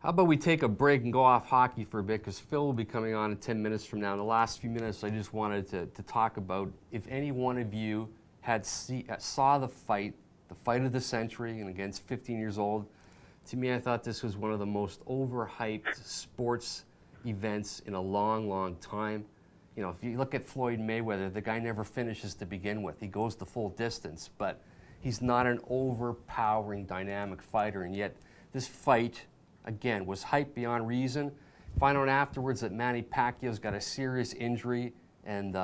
How about we take a break and go off hockey for a bit, because Phil will be coming on in 10 minutes from now. In the last few minutes, I just wanted to talk about if any one of you saw the fight of the century, and against 15 years old. To me, I thought this was one of the most overhyped sports events in a long, long time. You know, if you look at Floyd Mayweather, the guy never finishes to begin with. He goes the full distance, but he's not an overpowering, dynamic fighter, and yet this fight, again, was hyped beyond reason. Find out afterwards that Manny Pacquiao's got a serious injury, and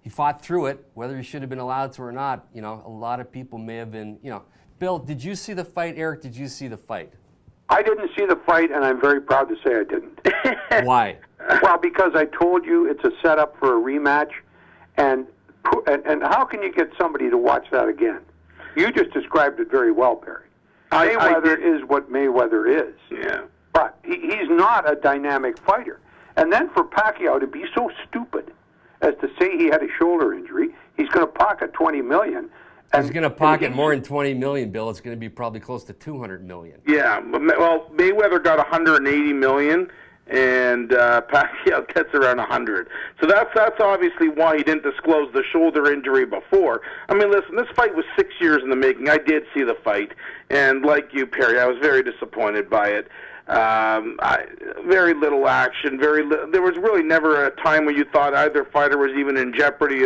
he fought through it. Whether he should have been allowed to or not, you know, a lot of people may have been, you know. Bill, did you see the fight? Eric, did you see the fight? I didn't see the fight, and I'm very proud to say I didn't. Why? Well, because I told you it's a setup for a rematch, and how can you get somebody to watch that again? You just described it very well, Barry. Mayweather is what Mayweather is. Yeah. But he's not a dynamic fighter. And then for Pacquiao to be so stupid as to say he had a shoulder injury, he's going to pocket $20 million. He's going to pocket more than $20 million, Bill. It's going to be probably close to $200 million. Yeah. Well, Mayweather got $180 million, and Pacquiao gets around 100. So that's obviously why he didn't disclose the shoulder injury before. I mean, listen, this fight was 6 years in the making. I did see the fight, and like you, Perry, I was very disappointed by it. Very little action. There was really never a time where you thought either fighter was even in jeopardy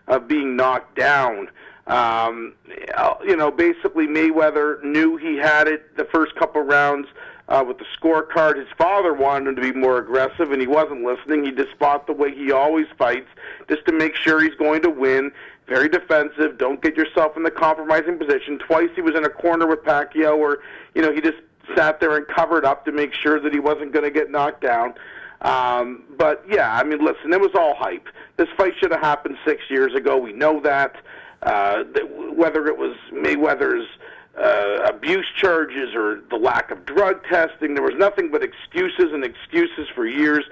of being knocked down. You know, basically Mayweather knew he had it the first couple rounds. With the scorecard, his father wanted him to be more aggressive, and he wasn't listening. He just fought the way he always fights, just to make sure he's going to win. Very defensive. Don't get yourself in the compromising position. Twice he was in a corner with Pacquiao where, you know, he just sat there and covered up to make sure that he wasn't going to get knocked down. But, yeah, I mean, listen, it was all hype. This fight should have happened 6 years ago. We know that. Whether it was Mayweather's abuse charges or the lack of drug testing, there was nothing but excuses and excuses for years.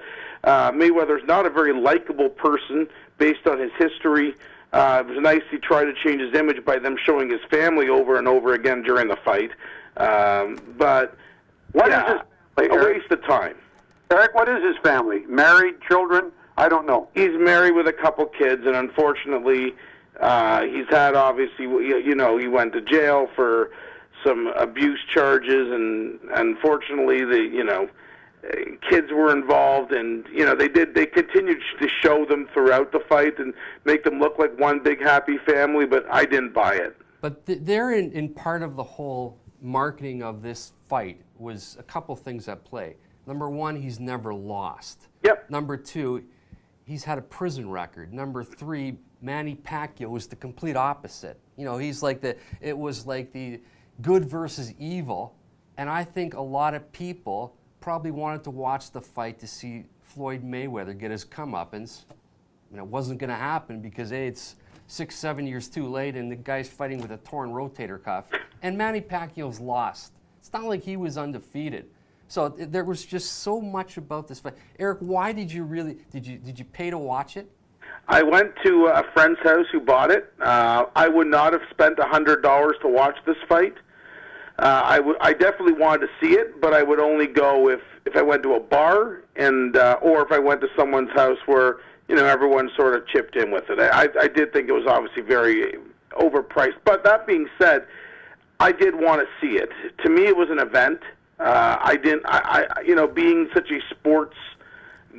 Mayweather's not a very likable person based on his history. It was nice he tried to change his image by them showing his family over and over again during the fight. But what is his family, a waste of time. Eric, what is his family? Married, children? I don't know. He's married with a couple kids, and unfortunately, he's had, obviously, you know, he went to jail for some abuse charges, and unfortunately, kids were involved, and, you know, they continued to show them throughout the fight and make them look like one big happy family, but I didn't buy it. But they're in part of the whole marketing of this fight was a couple things at play. Number one, he's never lost. Yep. Number two, he's had a prison record. Number three, Manny Pacquiao was the complete opposite. You know, it was like the good versus evil, and I think a lot of people probably wanted to watch the fight to see Floyd Mayweather get his comeuppance. And it wasn't going to happen because it's 6-7 years too late, and the guy's fighting with a torn rotator cuff, and Manny Pacquiao's lost. It's not like he was undefeated. So there was just so much about this fight. Eric, why did you pay to watch it? I went to a friend's house who bought it. I would not have spent $100 to watch this fight. I definitely wanted to see it, but I would only go if I went to a bar and or if I went to someone's house where, you know, everyone sort of chipped in with it. I did think it was obviously very overpriced. But that being said, I did want to see it. To me, it was an event. You know, being such a sports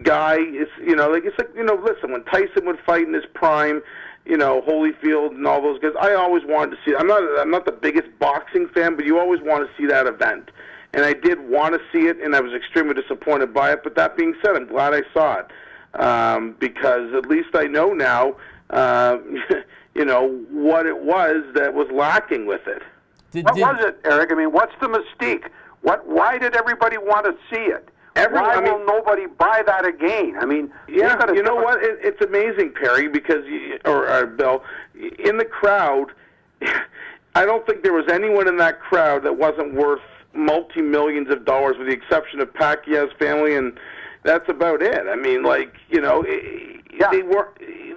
guy, it's like, listen, when Tyson would fight in his prime, you know, Holyfield and all those guys, I always wanted to see it. I'm not the biggest boxing fan, but you always want to see that event. And I did want to see it, and I was extremely disappointed by it. But that being said, I'm glad I saw it because at least I know now, you know, what it was that was lacking with it. What was it, Eric? I mean, what's the mystique? Why did everybody want to see it? Why will nobody buy that again? I mean, yeah, you know what? It's amazing, Perry, because or Bill, in the crowd, I don't think there was anyone in that crowd that wasn't worth multi-millions of dollars, with the exception of Pacquiao's family, and that's about it. I mean, like, you know,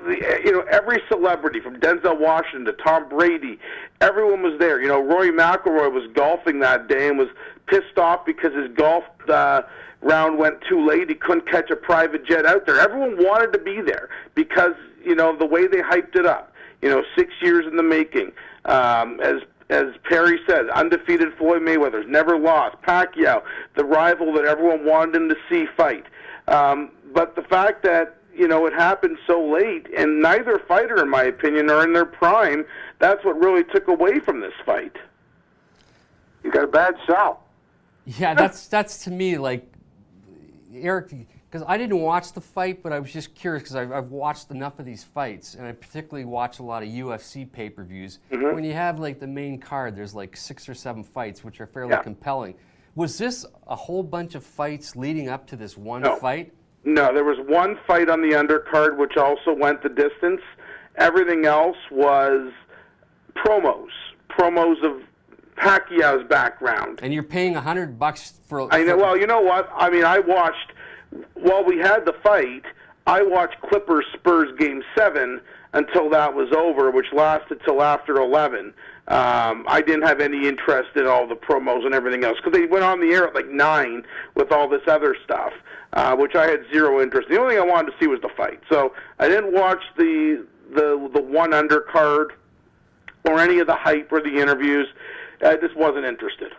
every celebrity from Denzel Washington to Tom Brady, everyone was there. You know, Rory McIlroy was golfing that day and was pissed off because his golf round went too late. He couldn't catch a private jet out there. Everyone wanted to be there because, the way they hyped it up. 6 years in the making. As Perry said, undefeated Floyd Mayweather's never lost. Pacquiao, the rival that everyone wanted him to see fight. But the fact that, it happened so late, and neither fighter, in my opinion, are in their prime, that's what really took away from this fight. You got a bad sell. Yeah, that's to me like, Eric, because I didn't watch the fight, but I was just curious because I've watched enough of these fights, and I particularly watch a lot of UFC pay-per-views. Mm-hmm. When you have like the main card, there's like 6 or 7 fights, which are fairly compelling. Was this a whole bunch of fights leading up to this one fight? No, there was one fight on the undercard, which also went the distance. Everything else was promos of Pacquiao's background. And you're paying $100 for. I know. Well, you know what? I mean, I watched while we had the fight. I watched Clippers Spurs Game 7 until that was over, which lasted till after 11. I didn't have any interest in all the promos and everything else because they went on the air at like 9 with all this other stuff, which I had zero interest. The only thing I wanted to see was the fight. So I didn't watch the one undercard or any of the hype or the interviews. I just wasn't interested.